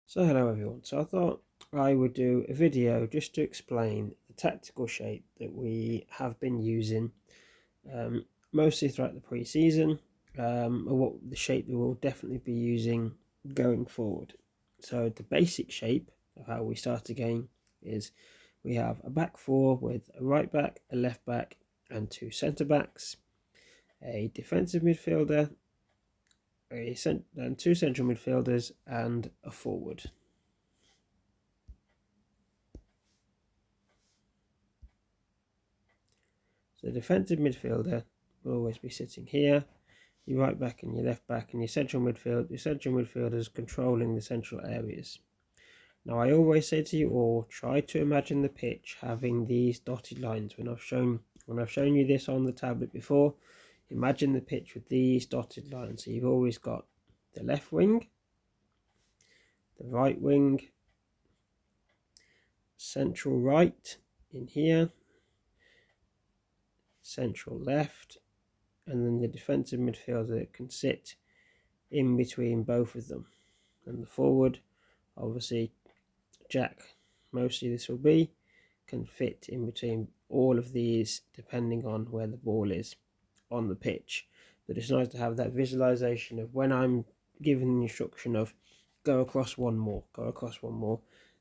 So hello everyone, so I thought I would do a video just to explain the tactical shape that we have been using mostly throughout the pre-season, or what the shape that we'll definitely be using going forward. So the basic shape of how we start a game is we have a back four with a right back, a left back and two centre backs, a defensive midfielder, and two central midfielders and a forward. So the defensive midfielder will always be sitting here, your right back and your left back, and your central midfielders controlling the central areas. Now I always say to you all, try to imagine the pitch having these dotted lines. When I've shown you this on the tablet before, imagine the pitch with these dotted lines. So you've always got the left wing, the right wing, central right in here, central left, and then the defensive midfielder that can sit in between both of them. And the forward, obviously Jack, mostly this will be, can fit in between all of these depending on where the ball is on the pitch. But it's nice to have that visualization of when I'm given the instruction of go across one more,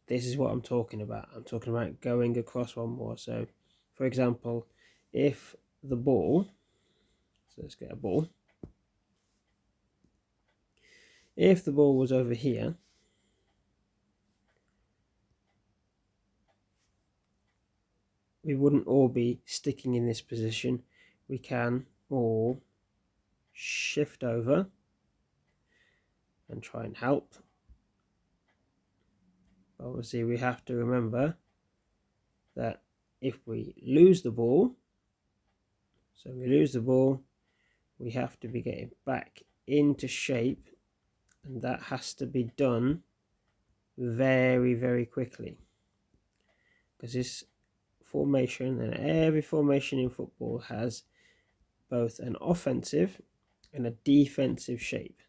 this is what I'm talking about. I'm talking about going across one more. So for example, if the ball, so let's get a ball, if the ball was over here, we wouldn't all be sticking in this position. We can all shift over and try and help. Obviously we have to remember that if we lose the ball, we have to be getting back into shape, and that has to be done very, very quickly, because this formation, and every formation in football, has both an offensive and a defensive shape.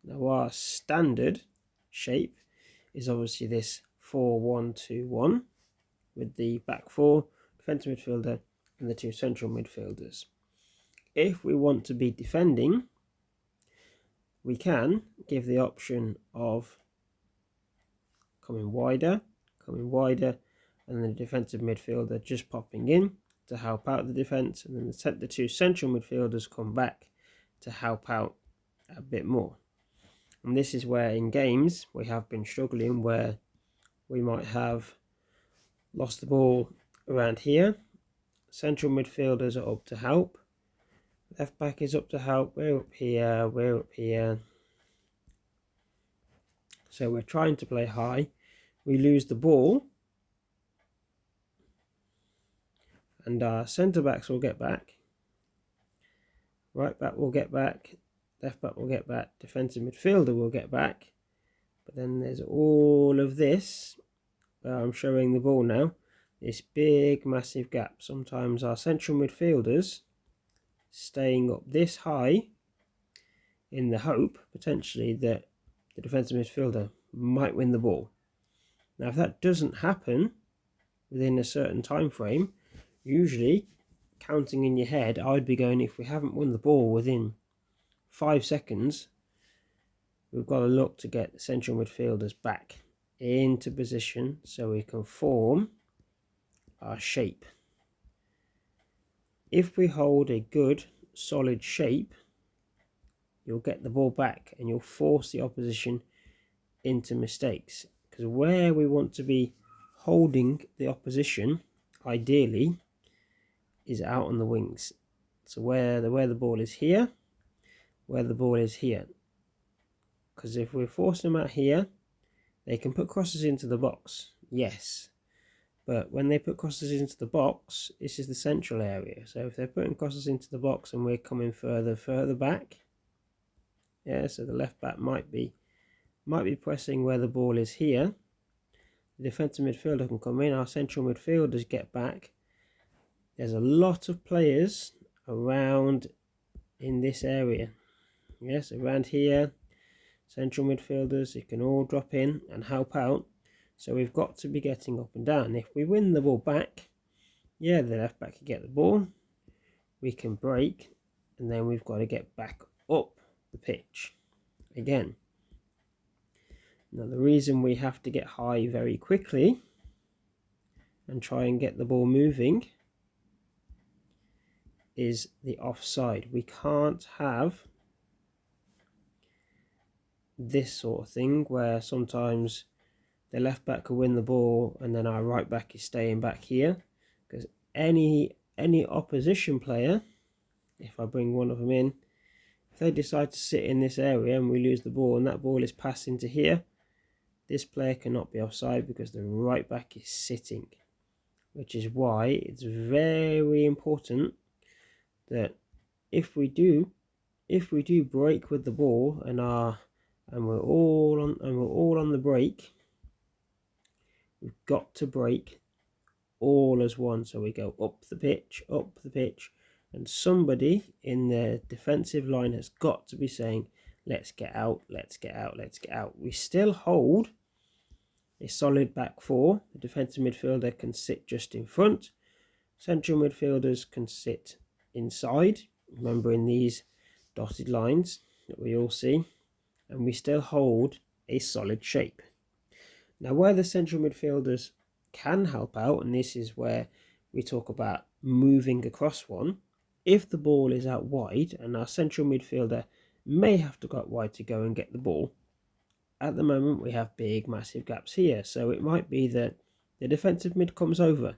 Now our standard shape is obviously this 4-1-2-1 with the back four, defensive midfielder and the two central midfielders. If we want to be defending, we can give the option of coming wider, and the defensive midfielder just popping in to help out the defence, and then the two central midfielders come back to help out a bit more. And this is where in games we have been struggling, where we might have lost the ball around here, central midfielders are up to help, left back is up to help, we're up here, so we're trying to play high, we lose the ball, and our centre backs will get back, right back will get back, left back will get back, defensive midfielder will get back. But then there's all of this, I'm showing the ball now, this big massive gap. Sometimes our central midfielders staying up this high in the hope potentially that the defensive midfielder might win the ball. Now if that doesn't happen within a certain time frame, usually counting in your head, I'd be going, if we haven't won the ball within 5 seconds, we've got to look to get the central midfielders back into position so we can form our shape. If we hold a good solid shape, you'll get the ball back and you'll force the opposition into mistakes, because where we want to be holding the opposition ideally is out on the wings. So where the ball is here, because if we force them out here, they can put crosses into the box, yes, but when they put crosses into the box, this is the central area. So if they're putting crosses into the box and we're coming further back, yeah, so the left back might be pressing where the ball is here, the defensive midfielder can come in, our central midfielders get back. There's a lot of players around in this area, yes, around here, central midfielders, you can all drop in and help out. So we've got to be getting up and down. If we win the ball back, yeah, the left back can get the ball, we can break, and then we've got to get back up the pitch again. Now the reason we have to get high very quickly and try and get the ball moving is the offside. We can't have this sort of thing where sometimes the left back could win the ball and then our right back is staying back here, because any opposition player, if I bring one of them in, if they decide to sit in this area and we lose the ball and that ball is passed into here, this player cannot be offside because the right back is sitting, which is why it's very important that if we do break with the ball and we're all on the break, we've got to break all as one. So we go up the pitch, and somebody in the defensive line has got to be saying, let's get out, let's get out, let's get out. We still hold a solid back four. The defensive midfielder can sit just in front. Central midfielders can sit inside, remembering these dotted lines that we all see, and we still hold a solid shape. Now where the central midfielders can help out, and this is where we talk about moving across one, if the ball is out wide and our central midfielder may have to go out wide to go and get the ball, at the moment we have big massive gaps here, so it might be that the defensive mid comes over.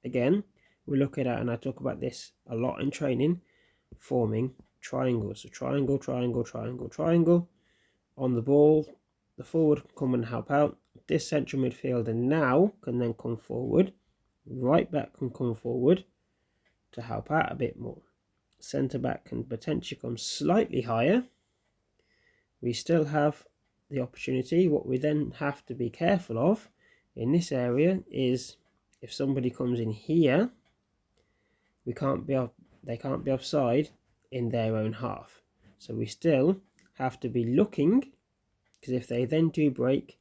Again, we look at it, and I talk about this a lot in training, forming triangles. So triangle, triangle, triangle, triangle. On the ball, the forward can come and help out. This central midfielder now can then come forward. Right back can come forward to help out a bit more. Centre back can potentially come slightly higher. We still have the opportunity. What we then have to be careful of in this area is if somebody comes in here, they can't be offside in their own half. So we still have to be looking, because if they then do break,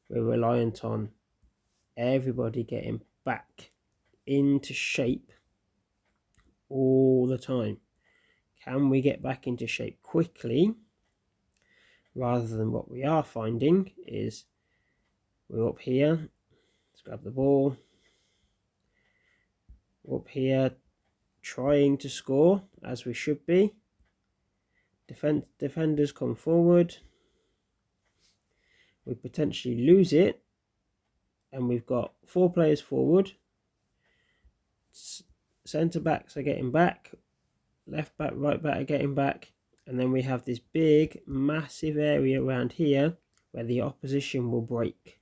we're reliant on everybody getting back into shape all the time. Can we get back into shape quickly, rather than what we are finding is we're up here, let's grab the ball, we're up here trying to score as we should be. Defenders come forward, we potentially lose it, and we've got 4 players forward. Centre backs are getting back, left back, right back are getting back, and then we have this big massive area around here where the opposition will break.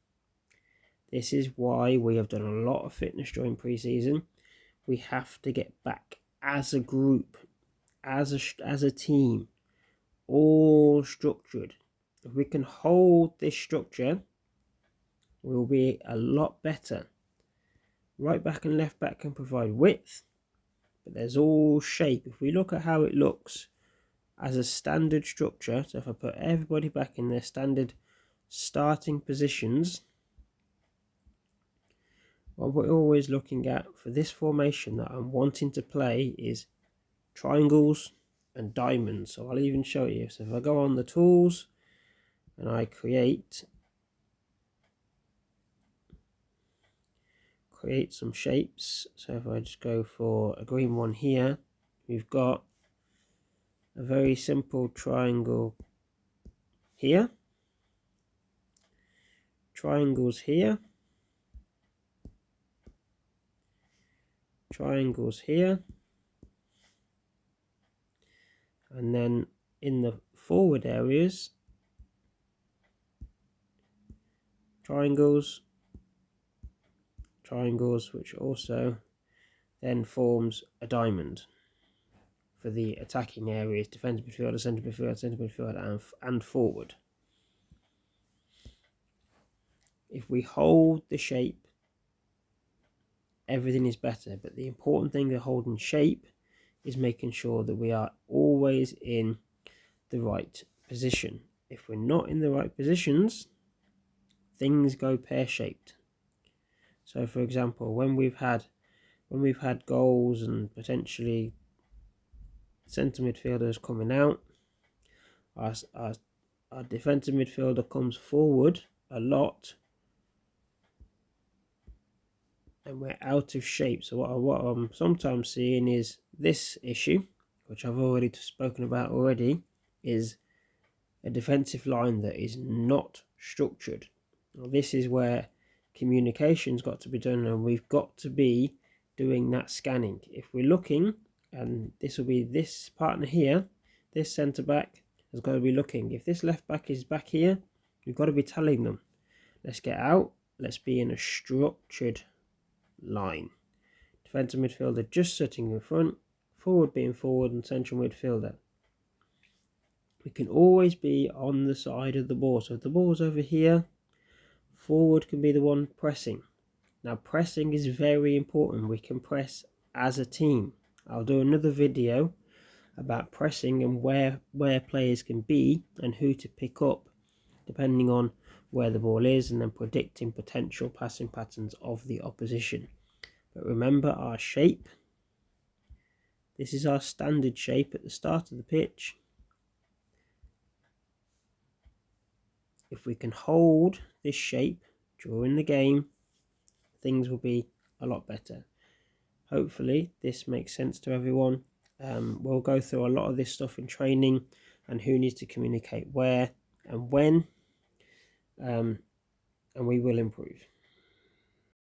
This is why we have done a lot of fitness during pre-season. We have to get back as a group, as a team, all structured. If we can hold this structure, we'll be a lot better. Right back and left back can provide width, but there's all shape. If we look at how it looks as a standard structure, so if I put everybody back in their standard starting positions, what we're always looking at for this formation that I'm wanting to play is triangles and diamonds. So I'll even show you. So if I go on the tools and I create some shapes, so if I just go for a green one here, we've got a very simple triangle here, triangles here, triangles here, and then in the forward areas, triangles, which also then forms a diamond for the attacking areas, defensive midfielder, centre midfielder, and forward. If we hold the shape, everything is better, but the important thing to holding shape is making sure that we are always in the right position. if we're not in the right positions, things go pear-shaped. So for example, when we've had goals and potentially centre midfielders coming out, our defensive midfielder comes forward a lot and we're out of shape. So what I'm sometimes seeing is this issue, which I've already spoken about already, is a defensive line that is not structured. Now, this is where communication's got to be done, and we've got to be doing that scanning. If we're looking, and this will be this partner here, this centre back has got to be looking. If this left back is back here, we've got to be telling them, let's get out, let's be in a structured line. Defensive midfielder just sitting in front, forward being forward, and central midfielder. We can always be on the side of the ball. So if the ball's over here, forward can be the one pressing. Now pressing is very important. We can press as a team. I'll do another video about pressing and where players can be and who to pick up depending on where the ball is, and then predicting potential passing patterns of the opposition. But remember our shape. This is our standard shape at the start of the pitch. If we can hold this shape during the game, things will be a lot better. Hopefully this makes sense to everyone. We'll go through a lot of this stuff in training and who needs to communicate where and when, and we will improve.